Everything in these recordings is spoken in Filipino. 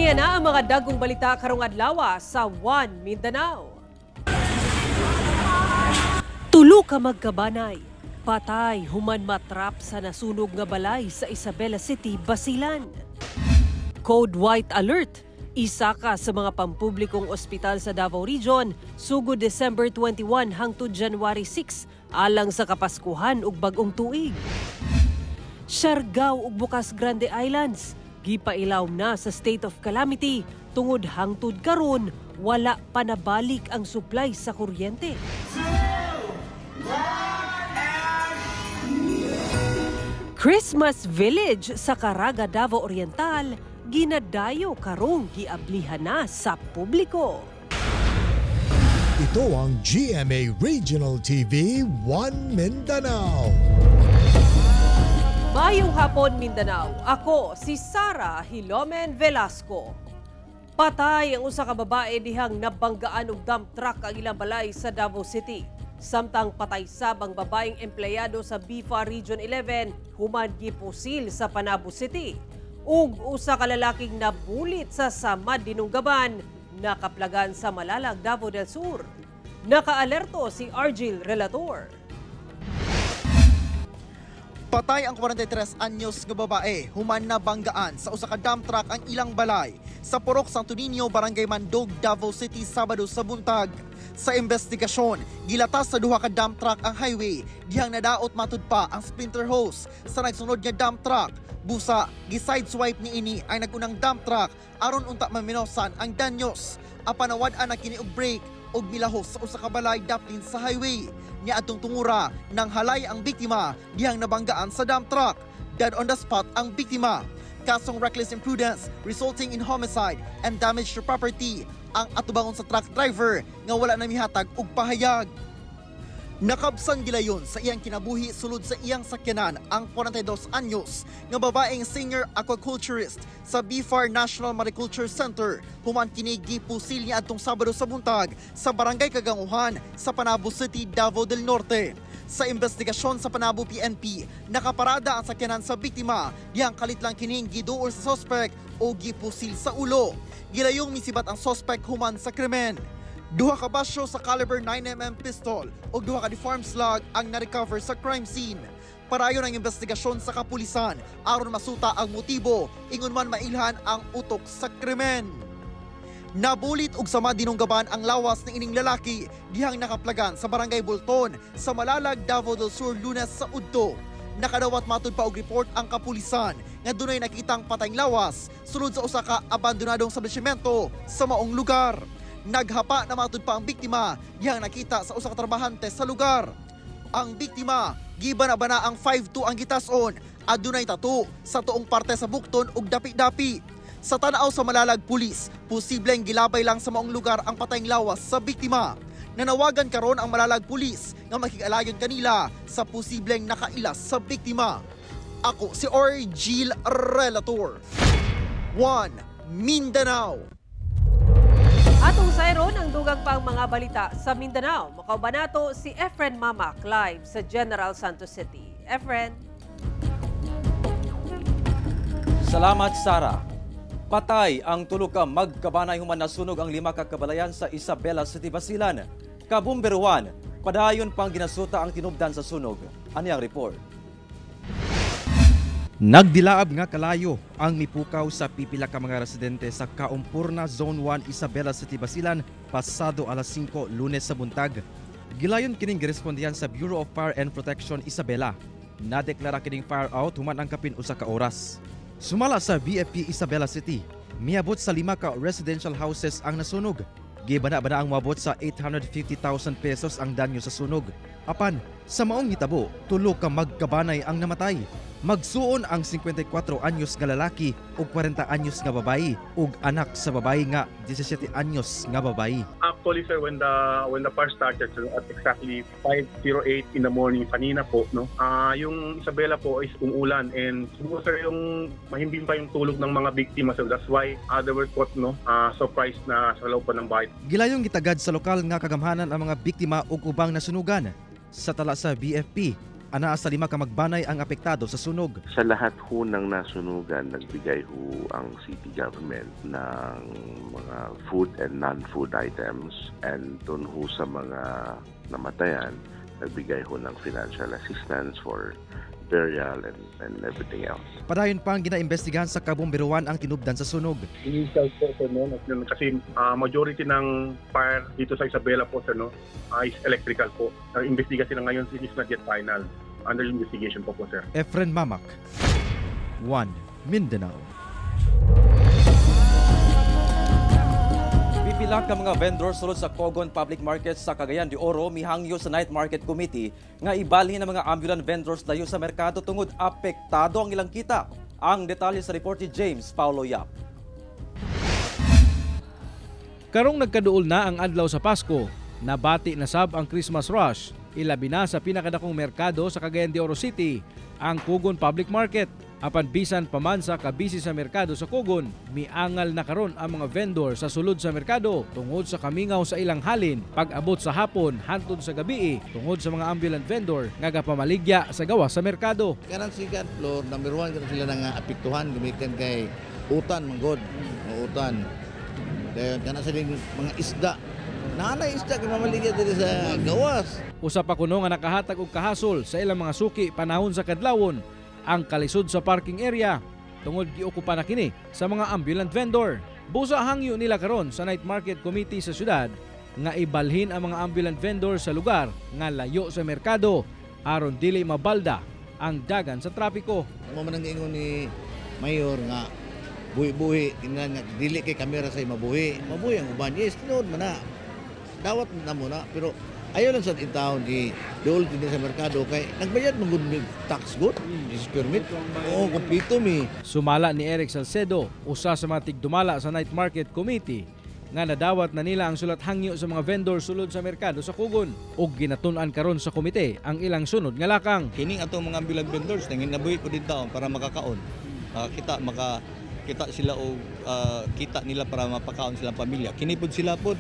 Aniya na ang mga dagong balita karong adlaw sa One Mindanao. Tulo ka magkabanay, patay human matrap sa nasunog nga balay sa Isabela City, Basilan. Code White Alert, isa ka sa mga pampublikong ospital sa Davao Region sugod December 21 hangtod January 6 alang sa Kapaskuhan ug bag-ong tuig. Siargao ug Bukas Grande Islands gipailaw na sa state of calamity tungod hangtod karon wala pa nabalik ang supply sa kuryente. Christmas Village sa Caraga, Davao Oriental ginadayo karong giablihan na sa publiko. Ito ang GMA Regional TV 1 Mindanao. Mayong hapon, Mindanao. Ako si Sara Hilomen Velasco. Patay ang usa ka babae dihang nabanggaan og dump truck ang ilang balay sa Davao City. Samtang patay sab ang babaeng empleyado sa BIFA Region 11 human gipusil sa Panabo City. Ug usa ka lalaking nabulit sa Samad Dinunggaban, nakaplagan sa Malalag, Davao del Sur. Nakaalerto si Argil Relator. Patay ang 43 anyos nga babae human na banggaan sa usa ka dump truck ang ilang balay sa Purok Santo Niño, Barangay Mandog, Davao City, Sabado sa buntag. Sa investigasyon, gilatas sa duha ka dump truck ang highway dihang nadaot matud pa ang splinter hose sa nagsunod nga dump truck. Busa, gi-sideswipe ni ini ay nagunang dump truck aron unta maminosan ang danyos. Apanawad-an na kini og brake og milahos sa usa ka balay daplin sa highway. Niadtong tungura nang halay ang biktima dihang nabanggaan sa dump truck. Dead on the spot ang biktima. Kasong reckless imprudence resulting in homicide and damage to property ang atubangon sa truck driver nga wala na mihatag og pahayag. Nakabsan gilayon sa iyang kinabuhi sulod sa iyang sakyanan ang 42 anyos nga babaeng senior aquaculturist sa BIFAR National Mariculture Center human kini gipusil niya adtong Sabado sa buntag sa Barangay Kaganguhan sa Panabo City, Davao del Norte. Sa investigasyon sa Panabo PNP, nakaparada ang sakyanan sa biktima dihang kalit lang kining giduol sa suspect o gipusil sa ulo. Gilayong misibat ang suspect human sa krimen. Duha ka basyo sa caliber 9mm pistol o duha ka deformed slug ang na-recover sa crime scene. Parayon ang investigasyon sa kapulisan aron masuta ang motibo ingon man mailhan ang utok sa krimen. Nabulit og Samad Dinunggaban ang lawas ng ining lalaki dihang nakaplagan sa Barangay Bulton sa Malalag, Davao del Sur Lunes sa udto. Nakadawat matud pa og report ang kapulisan nga dunay nakitang patayng lawas sulod sa usa ka abandonadong establishmento sa maong lugar. Naghapa na matud pa ang biktima dihang nakita sa usa ka trabahante sa lugar. Ang biktima gibana-bana ang 5'2" ang gitason, adunay tattoo sa tuong parte sa bukton ug dapi-dapi. Sa tanaw sa Malalag Pulis, posibleng gilabay lang sa maong lugar ang patayng lawas sa biktima. Nanawagan karon ang Malalag Pulis nga makig-alayon kanila sa posibleng nakailas sa biktima. Ako si Argil Relator. 1 Mindanao. Atong sayron ang dugang pang mga balita sa Mindanao. Makaubanato si Efren Mamak live sa General Santos City. Efren. Salamat, Sara. Patay ang tulo ka magkabanay human nasunog ang 5 ka kabalayan sa Isabela City, Basilan. Kabumber 1, padayon pang ginasuta ang tinubdan sa sunog. Ani ang report? Nagdilaab nga kalayo ang mipukaw sa pipila ka mga residente sa Kaumpurna Zone 1 Isabela City, Basilan pasado alas 5 Lunes sa buntag. Gilayon kining girespondihan sa Bureau of Fire and Protection Isabela. Nadeklara kining fire out human ang kapin usa ka oras. Sumala sa BFP Isabela City, miabot sa 5 ka residential houses ang nasunog. Gibana-bana ang moabot sa 850,000 pesos ang danyo sa sunog. Apan, sa maong hitabo, tulo ka magkabanay ang namatay. Magsuon ang 54 anyos nga lalaki ug 40 anyos nga babayi ug anak sa babayi nga 17 anyos nga babayi. Actually sir, when the fire started at exactly 5:08 in the morning kanina po, no. Yung Isabela po is umulan and siguro sir yung mahimbing pa yung tulog ng mga biktima, so that's why they were caught surprised na sa loob pa ng bahay. Gilayong gitagad sa lokal nga kagamhanan ang mga biktima ug ubang nasunugan. Sa tala sa BFP, anaa sa 5 ka magbanay ang apektado sa sunog. Sa lahat ho ng nasunugan, nagbigay ho ang city government ng mga food and non-food items, and doon ho sa mga namatayan, nagbigay ho ng financial assistance for burial and everything else. Padayon pang ginaimbestigahan sa kabomberuan ang tinubdan sa sunog. Initial po sir, no, kasi majority ng fire dito sa Isabela po sir, no, is electrical po. Investigation na ngayon is not yet final. Under investigation po sir. Efren Mamak, One Mindanao. Pipila ka mga vendor sulod sa Cogon Public Market sa Cagayan de Oro mihangyo sa Night Market Committee nga ibalhin ang mga ambulant vendors dayo sa merkado tungod apektado ang ilang kita. Ang detalye sa report ni James Paulo Yap. Karong nagkaduol na ang adlaw sa Pasko, nabati na sab ang Christmas rush, ilabi na sa pinakadakong merkado sa Cagayan de Oro City, ang Cogon Public Market. Apan bisan pa man sa kabisi sa merkado sa Cogon, miangal na karon ang mga vendor sa sulod sa merkado tungod sa kamingaw sa ilang halin pag-abot sa hapon hantod sa gabi tungod sa mga ambulant vendor nga gapamaligya sa gawas sa merkado. Kanang sikat floor number 1 kanang sila nga apektuhan gamitin kay utan manggod, utan. Kaya kanang sila mga isda. Naanay isda kay mamaligya diri sa gawas. Usa pa kuno nga nakahatag og kahasol sa ilang mga suki panahon sa kadlawon ang kalisod sa parking area tungod giukupa na kini sa mga ambulant vendor. Busa hangyo nila karon sa Night Market Committee sa syudad nga ibalhin ang mga ambulant vendor sa lugar nga layo sa merkado aron dili mabalda ang dagan sa trapiko. Mo man ang ingon ni Mayor nga buhi-buhi kinahanglan nga dili kay kamera say mabuhi. Mabuhi ang uban. Yes, tinuod man na. Dawat na muna pero ayaw lang sa intawon di dool din sa merkado kay nagbayad man gud tax good, is permit. Oo, kumpleto mi. Sumala ni Eric Salcedo, usa sa mga tigdumala sa Night Market Committee, nga nadawat na nila ang sulat hangyo sa mga vendor sulod sa merkado sa Cogon ug ginatun-an karon sa komite ang ilang sunod nga lakang. Kining atong mga ambulant vendors nangin nabuhi ko din taon para makakaon. Kita sila og kita nila para mapakaon silang pamilya. Kini pud sila pud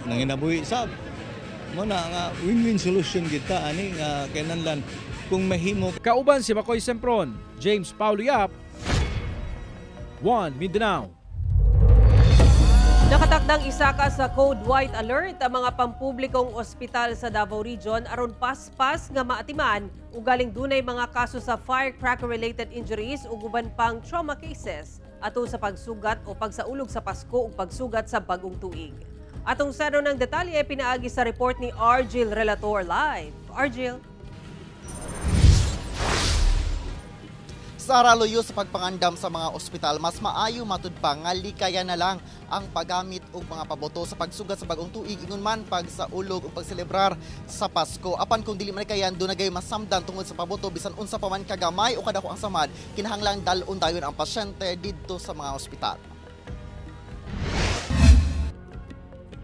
nangin nabuhi sab. Muna nga win-win solution kita ani nga kinahanglan kung mahimo. Kauban si Makoy Sempron, James Paulo Yap, One Mindanao. Nakatakdang isaka sa Code White Alert ang mga pampublikong ospital sa Davao Region aron paspas nga maatiman ug galing dunay mga kaso sa firecracker-related injuries ug uban pang trauma cases ato sa pagsugat o pagsaulog sa Pasko ug pagsugat sa bagong tuig. Atong saro ng detalye pinaagi sa report ni Argil Relator live. Argil. Sa araluyo sa pagpangandam sa mga ospital, mas maayo matud pa nga likaya na lang ang paggamit og mga paboto sa pagsugat sa bagong tuig ingon man pagsaulog o pagselebrar sa Pasko. Apan kung dili man kayan do nagay masamdan tungod sa paboto bisan unsa pa man kagamay o kadako ang samad, kinahanglan dalon dayon ang pasyente didto sa mga ospital.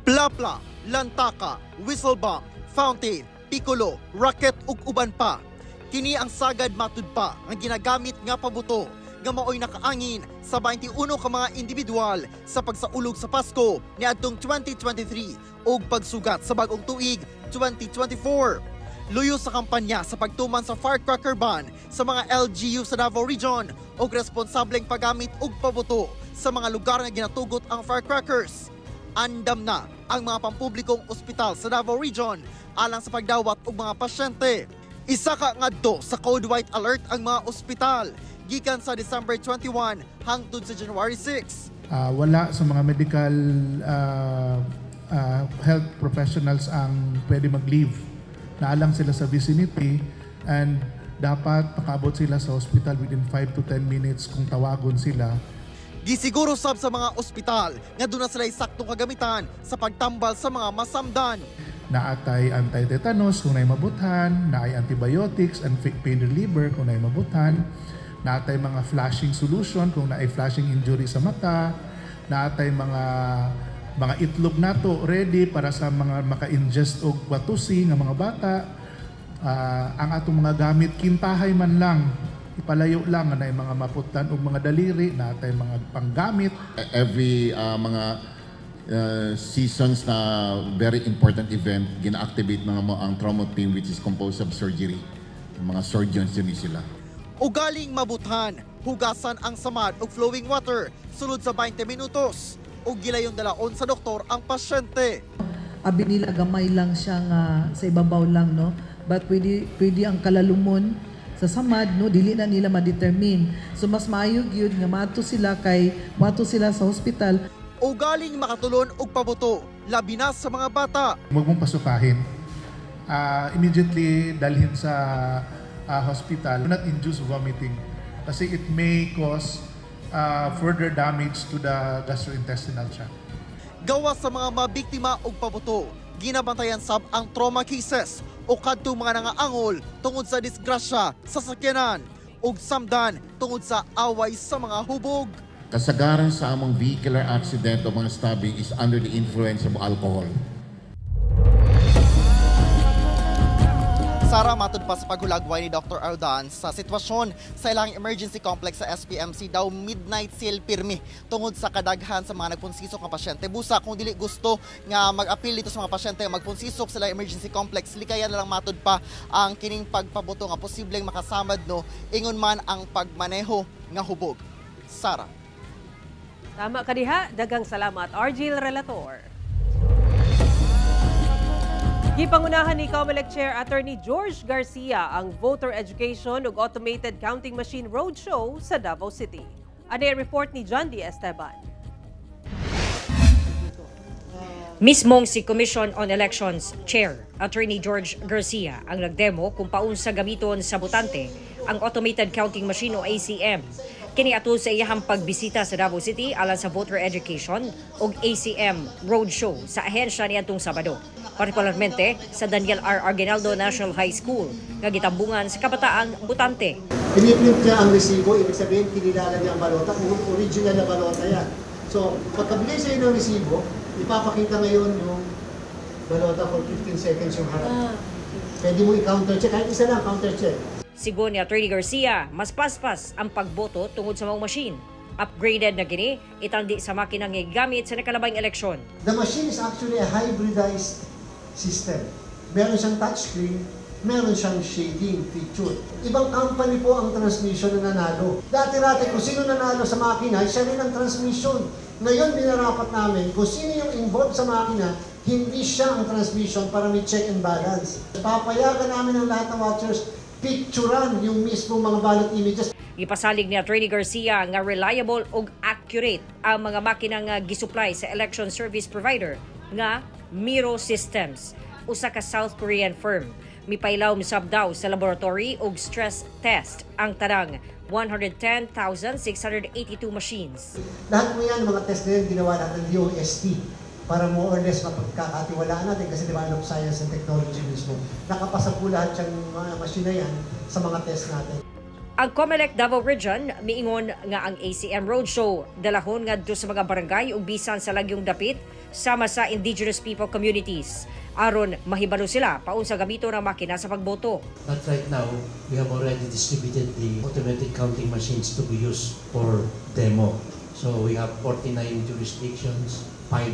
Plapla, lantaka, whistle bomb, fountain, piccolo, rocket ug uban pa. Kini ang sagad matud pa ang ginagamit nga pabuto nga maoy nakaangin sa 21 ka mga individual sa pagsaulog sa Pasko niadtong 2023 ug pagsugat sa bagong tuig 2024. Luyo sa kampanya sa pagtuman sa firecracker ban sa mga LGU sa Davao Region ug responsableng paggamit og pabuto sa mga lugar nga ginatugot ang firecrackers. Andam na ang mga pampublikong ospital sa Davao Region alang sa pagdawat og mga pasyente. Isa ka ngadto sa Code White Alert ang mga ospital gikan sa December 21 hangtod sa January 6. Wala sa mga medical health professionals ang pwede mag-leave. Naalang sila sa vicinity and dapat makaabot sila sa hospital within 5 to 10 minutes kung tawagon sila. Gisiguro sab sa mga ospital nga doon na sila saktong kagamitan sa pagtambal sa mga masamdan. Naatay anti-tetanus kung naay mabuthan, naay antibiotics and pain reliever kung naay mabuthan, naatay mga flashing solution kung naay flashing injury sa mata, naatay mga itlog nato ready para sa mga maka-ingest og watusi nga mga bata. Ang atong mga gamit kintahay man lang ipalayo lang na mga maputan o mga daliri natay mga panggamit. Every mga seasons na very important event, gina-activate ang trauma team which is composed of surgery. Mga surgeons yun sila. Ugaling mabutan, hugasan ang samad o flowing water, sulod sa 20 minutos. O gilayon dalaon sa doktor ang pasyente. Abi nila gamay lang siya nga sa ibabaw lang, no? But pwede ang kalalumon sa samad, no? Dili na nila ma-determine. So mas maayog yun nga mato sila sa hospital. Ugaling makatulon og pabuto, labi na sa mga bata. Huwag mong pasukahin. Immediately dalhin sa hospital. Do not induce vomiting kasi it may cause further damage to the gastrointestinal tract. Gawa sa mga mabiktima og pabuto, ginabantayan sab ang trauma cases o kadtong mga nangaangol tungod sa disgrasya sa sakyanan ug samdan tungod sa away sa mga hubog. Kasagaran sa among vehicular accident o mga stabbing is under the influence of alcohol. Sara, matud pa sa paghulagway ni Dr. Ardan sa sitwasyon sa ilang emergency complex sa SPMC daw midnight sale pirmi tungod sa kadaghan sa mga nagpunsisok nga pasyente. Busa kung dili gusto nga mag-appeal dito sa mga pasyente magpunsisok sa ilang emergency complex, likayan na lang matud pa ang kining pagpabuto nga posibleng makasamad no ingon man ang pagmaneho nga hubog. Sara. Tama ka diha, dagang salamat Argil Relator. Gipangunahan ni COMELEC Chair Attorney George Garcia ang voter education ug automated counting machine roadshow sa Davao City. Ano report ni John D. Esteban. Mismong si Commission on Elections Chair Attorney George Garcia ang nagdemo kung paunsa gamiton sa botante ang automated counting machine o ACM. Kini atul sa iyahang pagbisita sa Davao City alang sa voter education ug ACM roadshow sa ahensya niadtong Sabado. Partikularmente sa Daniel R. Aguinaldo National High School nga gitambungan sa kabataang botante. Piniprint niya ang resibo, ibig sabihin kinilala niya ang balota, original na balota yan. So pagkabigay sa iyo ng resibo, ipapakita ngayon yung balota for 15 seconds yung harap. Pwede mo i-counter check, kahit isa lang counter check. Sigon ni Attorney Garcia, mas paspas ang pagboto tungod sa mga machine. Upgraded na gini, itandi sa makinang gamit sa nakalabang eleksyon. The machine is actually a hybridized system. Meron siyang touchscreen, meron siyang shading feature. Ibang company po ang transmission na nanalo. Dati-dati kung sino nanalo sa makina, siya rin ang transmission. Ngayon, binarapat namin kung sino yung involved sa makina, hindi siya ang transmission para may check and balance. Papayagan namin ang lahat ng watchers, picturean yung mismo mga ballot images. Ipasalig ni Attorney Garcia nga reliable ug accurate ang mga makina nga gisupply sa election service provider nga Miro Systems, usa ka South Korean firm. Mipailaw misab daw sa laboratory ug stress test ang tanang 110,682 machines. Lahat mo yan, mga test na yan, ginawa natin DOST para more or less mapagkakatiwalaan natin kasi diba of science and technology mismo. Nakapasa po lahat yung mga machine na yan sa mga test natin. Ang COMELEC Davao Region miingon nga ang ACM Roadshow dalahon ngadto sa mga barangay ug bisan sa lagyong dapit sama sa indigenous people communities aron mahibalo sila paunsa gamiton ang makina sa pagboto. But right now, we have already distributed the automated counting machines to be used for demo. So we have 49 jurisdictions, 5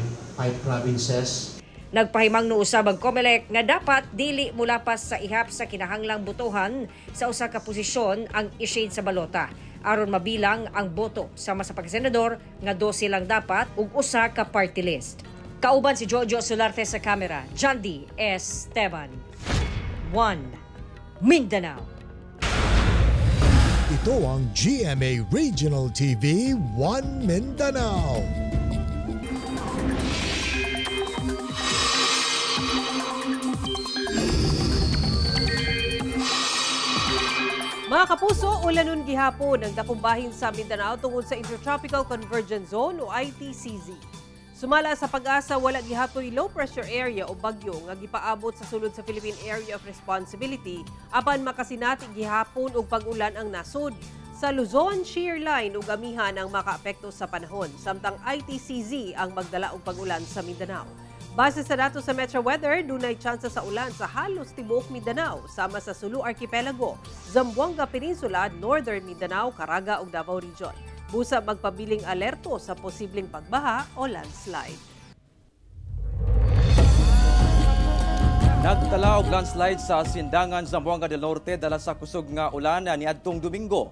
provinces. Nagpahimang no usab ang COMELEC nga dapat dili mulapas sa ihap sa kinahanglang botohan sa usa ka posisyon ang i-shade sa balota aron mabilang ang boto sama sa pagsenador nga 12 lang dapat ug usa ka party list. Kauban si Jojo Solarte sa kamera, John D. Esteban. 1 Mindanao. Ito ang GMA Regional TV 1 Mindanao. Mga kapuso, ulanon gihapon ang dakumbahin sa Mindanao tungod sa Intertropical Convergence Zone o ITCZ. Sumala sa pag-asa, wala gihatoy low pressure area o bagyo nga gipaabot sa sulod sa Philippine Area of Responsibility apan makasinati gihapon og pag-ulan ang nasud. Sa Luzon, shear line ug amihan ang makaapekto sa panahon, samtang ITCZ ang magdala og pag-ulan sa Mindanao. Base sa datos sa Metro Weather, dunay tsansa sa ulan sa halos tibuok Mindanao, sama sa Sulu Archipelago, Zamboanga Peninsula, Northern Mindanao, Caraga ug Davao Region. Busa magpabiling alerto sa posibleng pagbaha o landslide. Nagtala og landslide sa Sindangan, Zamboanga del Norte dala sa kusog nga ulan niadtong Domingo.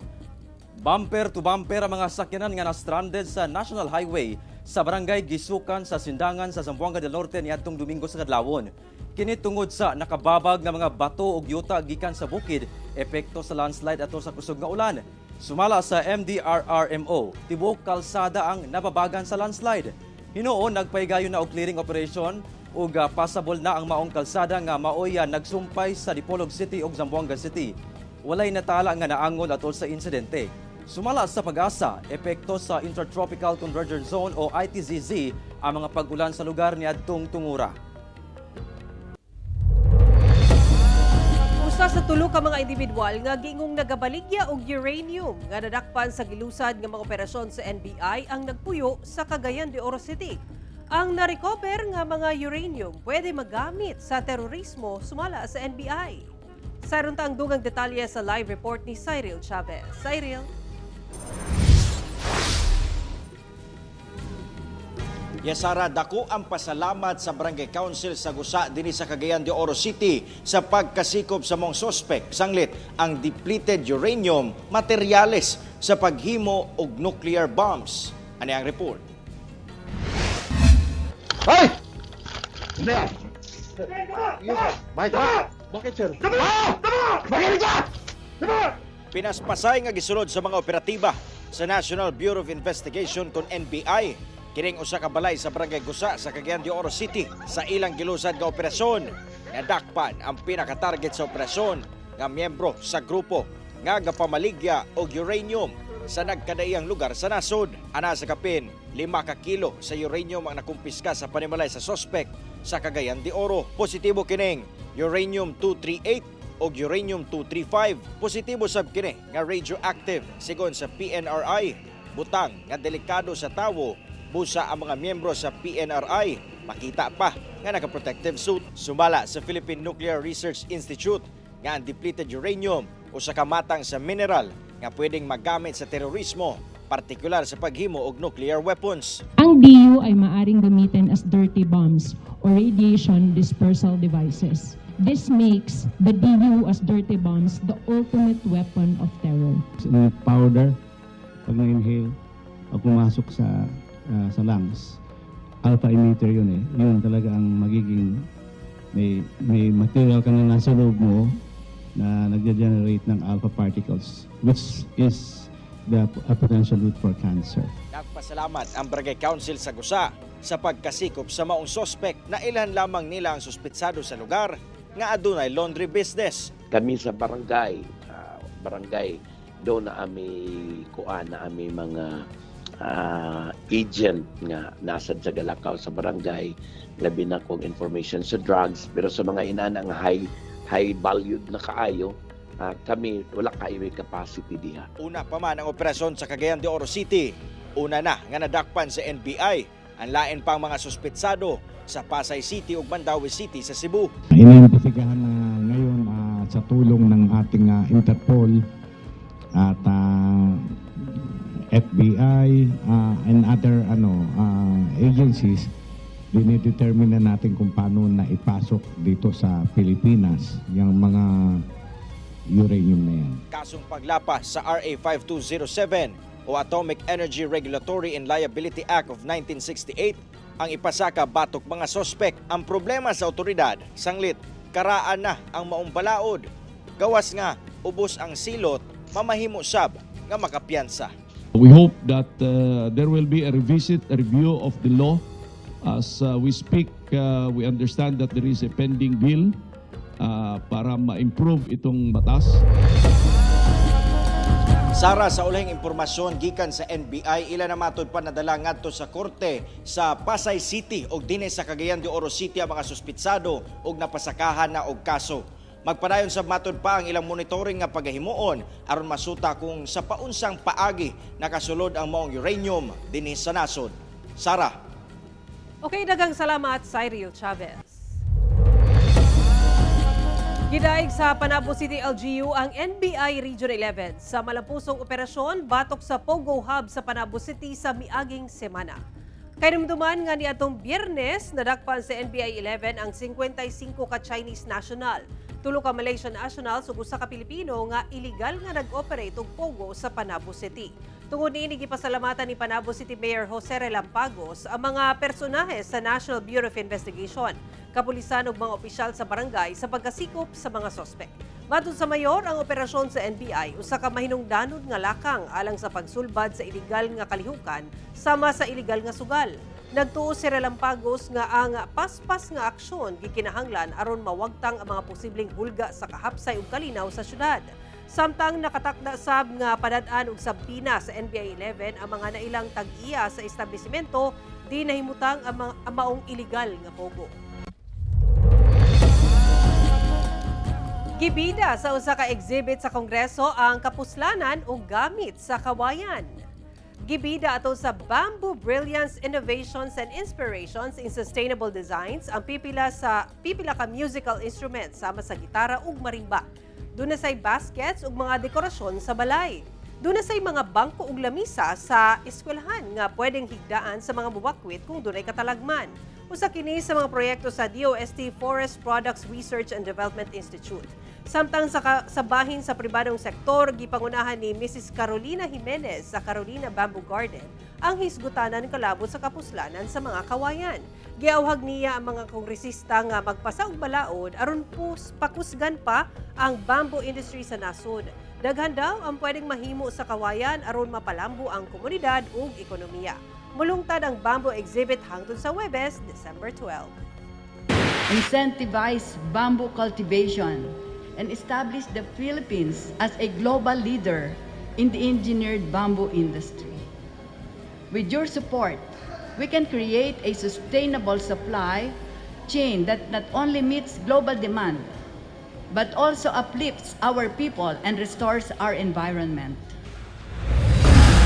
Bumper to bumper ang mga sakyanan nga na-stranded sa National Highway sa barangay Gisukan sa Sindangan sa Zamboanga del Norte niadtong Domingo sa kadlawon. Kini tungod sa nakababag nga mga bato ug yuta gikan sa bukid, epekto sa landslide ato sa kusog nga ulan. Sumala sa MDRRMO, tibuok kalsada ang nababagan sa landslide. Hinuon nagpaygayon na og clearing operation ug passable na ang maong kalsada nga maoy nagsumpay sa Dipolog City ug Zamboanga City. Walay natala nga naangol atol sa insidente. Sumala sa pag-asa, epekto sa Intertropical Convergence Zone o ITZZ ang mga pag-ulan sa lugar niadtong Tungura. Usa sa tulo ka mga individual nga gingong nagabaligya og uranium nga nadakpan sa gilusad nga mga operasyon sa NBI ang nagpuyo sa Cagayan de Oro City. Ang na-recover nga mga uranium pwede magamit sa terorismo sumala sa NBI. Saron ta ang dugang detalye sa live report ni Cyril Chavez. Cyril. Yasara, dako ang pasalamat sa Barangay Council sa Gusa dinhi sa Cagayan de Oro City sa pagkasikop sa mong sospek sanglit ang depleted uranium materyales sa paghimo og nuclear bombs. Ani ang report? Hoy! Hindi yan! Bakit, sir? Bakit ka? Pinaspasay nga gisulod sa mga operatiba sa National Bureau of Investigation kon NBI. Kining usa ka balay sa Barangay Gusa sa Cagayan de Oro City sa ilang gilusad nga operasyon. Nadakpan ang pinaka-target sa operasyon nga miyembro sa grupo nga gapamaligya og uranium sa nagkadaiyang lugar sa nasod. Ana sa kapin, 5 ka kilo sa uranium ang nakumpiska sa panimalay sa sospek sa Cagayan de Oro. Positibo kining uranium-238 o uranium-235. Positibo sab kini nga radioactive sigon sa PNRI. Butang nga delikado sa tawo, busa ang mga miyembro sa PNRI. Makita pa nga naka-protective suit. Sumala sa Philippine Nuclear Research Institute nga ang depleted uranium o sa kamatang sa mineral nga pwedeng magamit sa terorismo, partikular sa paghimo og nuclear weapons. Ang DU ay maaring gamitin as dirty bombs or radiation dispersal devices. This makes the DU as dirty bombs the ultimate weapon of terror. Powder, pag na-inhale, pag pumasok sa lungs, alpha emitter yun eh. Yun talaga ang magiging may material ka na nasa loob mo na nagge-generate ng alpha particles, which is a potential route for cancer. Nagpasalamat ang Barangay Council sa Gusa sa pagkasikop sa maong sospek na ilan lamang nila ang suspitsado sa lugar nga adunay laundry business. Kami sa barangay doon na ami mga agent nga nasa Jagalakaw sa barangay, labi na kong information sa drugs, pero sa mga inana nga high valued na kaayo, kami wala kayo may capacity diha. Una pa man ang operasyon sa Cagayan de Oro City. Una na nga nadakpan sa NBI ang lain pang mga suspitsado sa Pasay City ug Mandaue City sa Cebu. Inimbestigahan na ngayon sa tulong ng ating Interpol at FBI and other agencies. Dinidetermine na natin kung paano na ipasok dito sa Pilipinas yung mga uranium na yan. Kasong paglapa sa RA 5207 o Atomic Energy Regulatory and Liability Act of 1968 ang ipasaka batok mga sospek. Ang problema sa otoridad, sanglit, karaan na ang maong balaod. Gawas nga, ubos ang silot, mamahimo sab nga makapiyansa. We hope that there will be a review of the law. As we speak, we understand that there is a pending bill para ma-improve itong batas. Sara, sa ulahing impormasyon gikan sa NBI, ilan na matod pa nadala ngadto sa korte sa Pasay City ug dinhi sa Cagayan de Oro City ang mga suspitsado ug napasakahan na og kaso. Magpadayon sa matod pa ang ilang monitoring nga pagahimuon aron masuta kung sa paunsang paagi nakasulod ang maong uranium dinhi sa nasod. Sara. Okay, dagang salamat, Cyril Chavez. Gidaig sa Panabo City LGU ang NBI Region 11 sa malampusong operasyon batok sa Pogo Hub sa Panabo City sa miaging semana. Kay dumduman nga ni atong Biyernes, nadakpan sa NBI 11 ang 55 ka Chinese national. 3 ka Malaysian national ug usa ka Pilipino nga illegal nga nag-operate og pogo sa Panabo City. Tungod niini gipasalamatan ni Panabo City Mayor Jose Relampagos ang mga personahe sa National Bureau of Investigation, kapulisan ug mga opisyal sa barangay sa pagkasikop sa mga sospek. Matod sa mayor, ang operasyon sa NBI usa ka mahinungdanon nga lakang alang sa pagsulbad sa iligal nga kalihukan sama sa iligal nga sugal. Nagtuo si Relampagos nga ang paspas nga aksyon gikinahanglan aron mawagtang ang mga posibleng hulga sa kahapsay ug kalinaw sa syudad. Samtang nakatakda sab nga padad-an og sabina sa NBI 11 ang mga nailang tag-iya sa establisimento di nahimutang ang maong iligal nga pogo. Gibida sa usa ka exhibit sa Kongreso ang kapuslanan o gamit sa kawayan. Gibida ato sa Bamboo Brilliance Innovations and Inspirations in Sustainable Designs ang pipila ka musical instruments sama sa gitara ug marimba. Doon na say baskets ug mga dekorasyon sa balay. Doon na say mga bangko ug lamisa sa eskwelahan nga pwedeng higdaan sa mga bubakwit kung dunay katalagman. Usa kini sa mga proyekto sa DOST Forest Products Research and Development Institute. Samtang sa bahin sa pribadong sektor, gipangunahan ni Mrs. Carolina Jimenez sa Carolina Bamboo Garden ang hisgutanan kalabot sa kapuslanan sa mga kawayan. Giawhag niya ang mga kongresista nga magpasa og balaod aron pakusgan pa ang bamboo industry sa nasod. Daghan daw ang pwedeng mahimo sa kawayan aron mapalambo ang komunidad ug ekonomiya. Mulungtad ang bamboo exhibit hangtod sa Huwebes, December 12. Incentivize bamboo cultivation and establish the Philippines as a global leader in the engineered bamboo industry. With your support, we can create a sustainable supply chain that not only meets global demand, but also uplifts our people and restores our environment.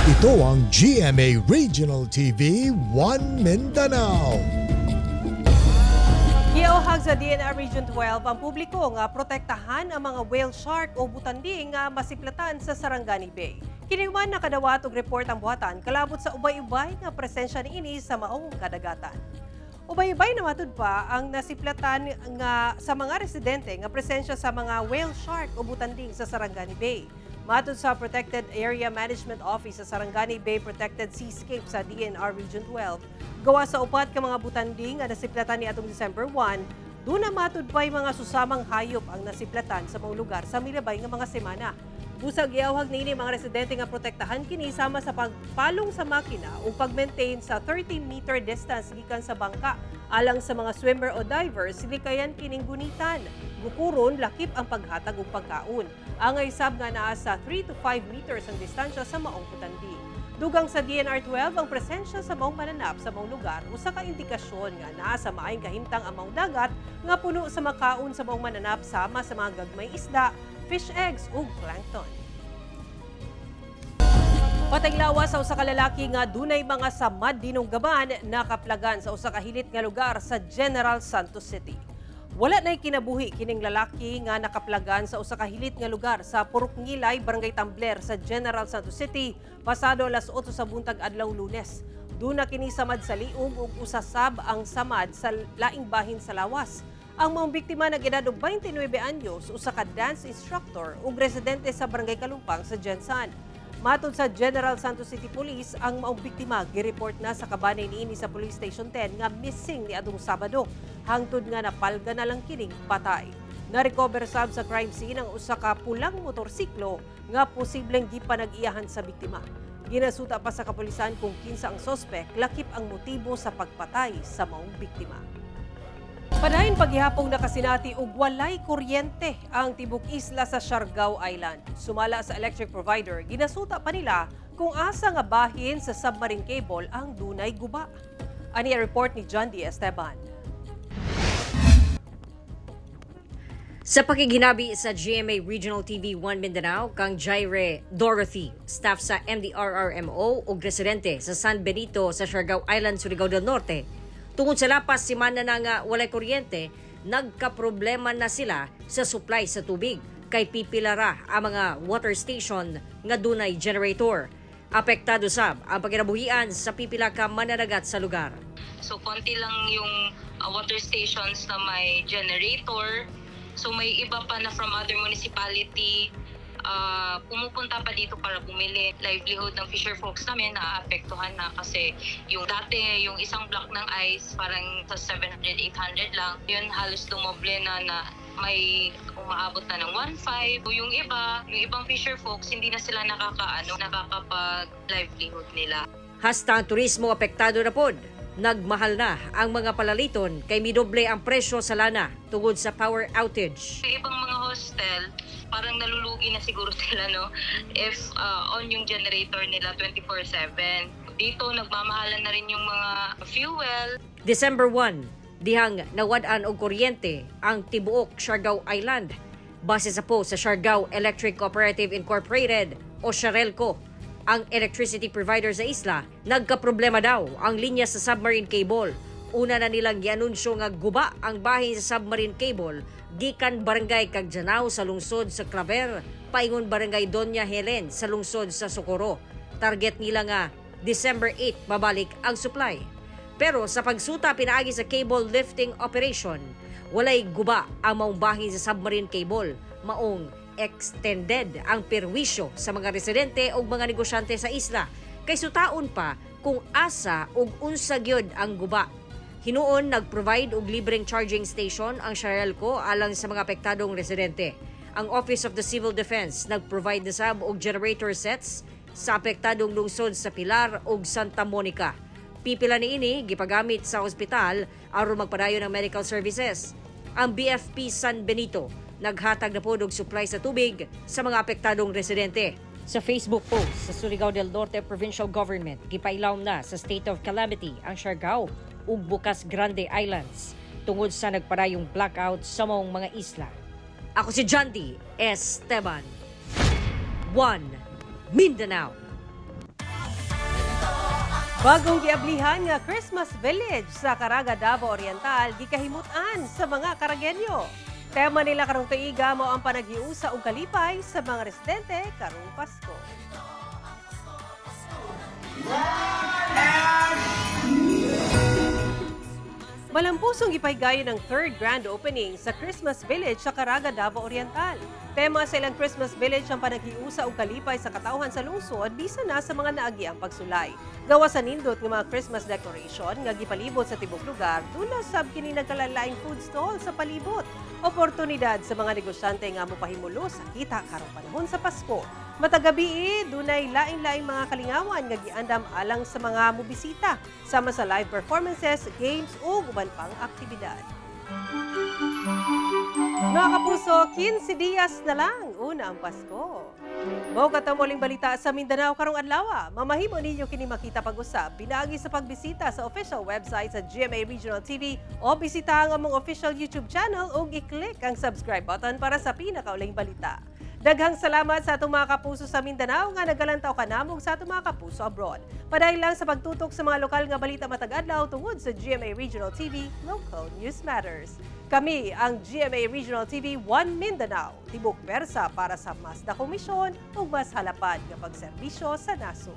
Ito ang GMA Regional TV 1 Mindanao. Giauhag sa DNR Region 12 ang publiko nga protektahan ang mga whale shark o butanding nga masiplatan sa Sarangani Bay. Kiniman nakadawat og report ang buhatan kalabot sa ubay-ubay nga presensya niini sa maong kadagatan. Ubay-ubay na matud pa ang nasiplatan nga sa mga residente nga presensya sa mga whale shark o butanding sa Sarangani Bay. Matod sa Protected Area Management Office sa Sarangani Bay Protected Seascape sa DNR Region 12, gawa sa upat ka mga butanding nga nasiplatan ni atong December 1, doon na matud pa'y mga susamang hayop ang nasiplatan sa mga lugar sa milabay nga mga semana. Busag iawhag niini mga residente nga protektahan kini sama sa pagpalong sa makina o pag-maintain sa 13-meter distance gikan sa bangka alang sa mga swimmer o divers silikayan kining gunitan. Bukuron lakip ang paghatag og pagkaon. Angay sab nga naa sa 3 to 5 meters ang distansya sa maong butandi. Dugang sa DNR 12 ang presensya sa maong mananap sa maong lugar usa ka indikasyon nga naa sa maayong kahimtang ang maong dagat nga puno sa makaon sa maong mananap sama sa mga gagmay isda, fish eggs ug plankton. Patay lawas sa usa ka lalaki nga dunay mga samad dinunggaban nakaplagan sa usa ka hilit nga lugar sa General Santos City. Wala na'y kinabuhi kining lalaki nga nakaplagan sa usa ka hilit nga lugar sa Purok Ngilay, Barangay Tambler sa General Santos City pasado alas 8 sa buntag adlaw Lunes. Duna kini samad sa liog ug usasab ang samad sa laing bahin sa lawas. Ang mga biktima nag-edad og 29 anyos, usa ka dance instructor ug residente sa Barangay Kalumpang sa Gensan. Matod sa General Santos City Police, ang maong biktima gireport na sa kabanay niini sa Police Station 10 nga missing ni adtong Sabado, hangtod nga napalga na lang kining patay. Na-recover sab sa crime scene ang usa ka pulang motorsiklo nga posibleng gipanag-iyahan sa biktima. Ginasuta pa sa kapulisan kung kinsa ang sospek, lakip ang motibo sa pagpatay sa maong biktima. Padayon paghihapong nakasinati og walay kuryente ang tibok isla sa Siargao Island. Sumala sa electric provider, ginasuta pa nila kung asa nga bahin sa submarine cable ang dunay guba. Ani report ni John D. Esteban. Sa pakiginabi sa GMA Regional TV 1 Mindanao, kang Jaire Dorothy, staff sa MDRRMO ug residente sa San Benito sa Siargao Island, Surigao del Norte. Tungod sa lapas simana na nga walay kuryente, nagkaproblema na sila sa supply sa tubig kay pipilara ang mga water station nga dunay generator. Apektado sab ang pagkinabuhian sa pipila ka mananagat sa lugar. So konti lang yung water stations na may generator. So may iba pa na from other municipality pumupunta pa dito para bumili. Livelihood ng fisher folks namin naaapektuhan na kasi yung dati, yung isang block ng ice parang sa 700-800 lang. Yun halos lumoble na may umaabot na ng 1.5. Yung ibang fisher folks, hindi na sila nakakapag-livelihood nila. Hasta ang turismo apektado na pod. Nagmahal na ang mga palaliton kay midoble ang presyo sa lana tungod sa power outage. Yung ibang mga hostel, parang nalulugi na siguro sila if on yung generator nila 24/7. Dito nagmamahalan na rin yung mga fuel. December 1, dihang nawad-an og kuryente ang tibuok Siargao Island. Base sa po sa Siargao Electric Cooperative Incorporated o Siarelco, ang electricity provider sa isla, nagkaproblema daw ang linya sa submarine cable. Una na nilang gianunsyo nga guba ang bahin sa submarine cable gikan barangay Cagjanao sa lungsod sa Claver, paingon barangay Doña Helen sa lungsod sa Socorro. Target nila nga December 8 mabalik ang supply. Pero sa pagsuta pinaagi sa cable lifting operation, walay guba ang maong bahin sa submarine cable, maong extended ang perwisyo sa mga residente o mga negosyante sa isla. Kay sutaon pa kung asa o unsa gyud ang guba. Hinuon nag-provide og libreng charging station ang Siarelco alang sa mga apektadong residente. Ang Office of the Civil Defense nag-provide na sab og generator sets sa apektadong lungsod sa Pilar ug Santa Monica. Pipila niini gipagamit sa ospital aron magpadayon ng medical services. Ang BFP San Benito naghatag na po og supply sa tubig sa mga apektadong residente. Sa Facebook post sa Surigao del Norte Provincial Government, gipailawom na sa state of calamity ang Siargao ug Bukas Grande Islands tungod sa nagpadayong blackout sa maong mga isla. Ako si Jandy Esteban, 1 Mindanao. Bagong giablihan nga Christmas Village sa Caraga, Davao Oriental gikahimutan sa mga Caragueño. Tema nila karong tuiga mo ang panaghiusa og kalipay sa mga residente karong Pasko. Malampusong ipahigayon ng 3rd grand opening sa Christmas Village sa Caraga, Davao Oriental. Tema sa ilang Christmas Village ang panaghiusa og kalipay sa katawhan sa lungsod bisan na sa mga naagi ang pagsulay. Gawa sa nindot ng mga Christmas decoration nga gipalibot sa tibok lugar, dula sab kini nagkalalaing food stall sa palibot. Oportunidad sa mga negosyante nga mopahimulo sa kita karong panahon sa Pasko. Matagabi, dunay lain-laing mga kalingawan nga giandam alang sa mga mobisita, sama sa live performances, games ug uban pang aktibidad. Mga kapuso, 15 dias na lang una ang Pasko. Mao katamuling balita sa Mindanao karong adlaw. Mamahimo ninyo kini makita pag-usab pinaagi sa pagbisita sa official website sa GMA Regional TV o bisita ang among official YouTube channel ug i-click ang subscribe button para sa pinakauling balita. Daghang salamat sa atong mga kapuso sa Mindanao nga nagalantaw kanamong sa atong mga kapuso abroad. Padayon lang sa pagtutok sa mga lokal nga balita matag adlaw tungod sa GMA Regional TV, Local News Matters. Kami ang GMA Regional TV 1 Mindanao, tibok persa para sa mas dakong misyon ug mas halapad nga pagserbisyo sa nasod.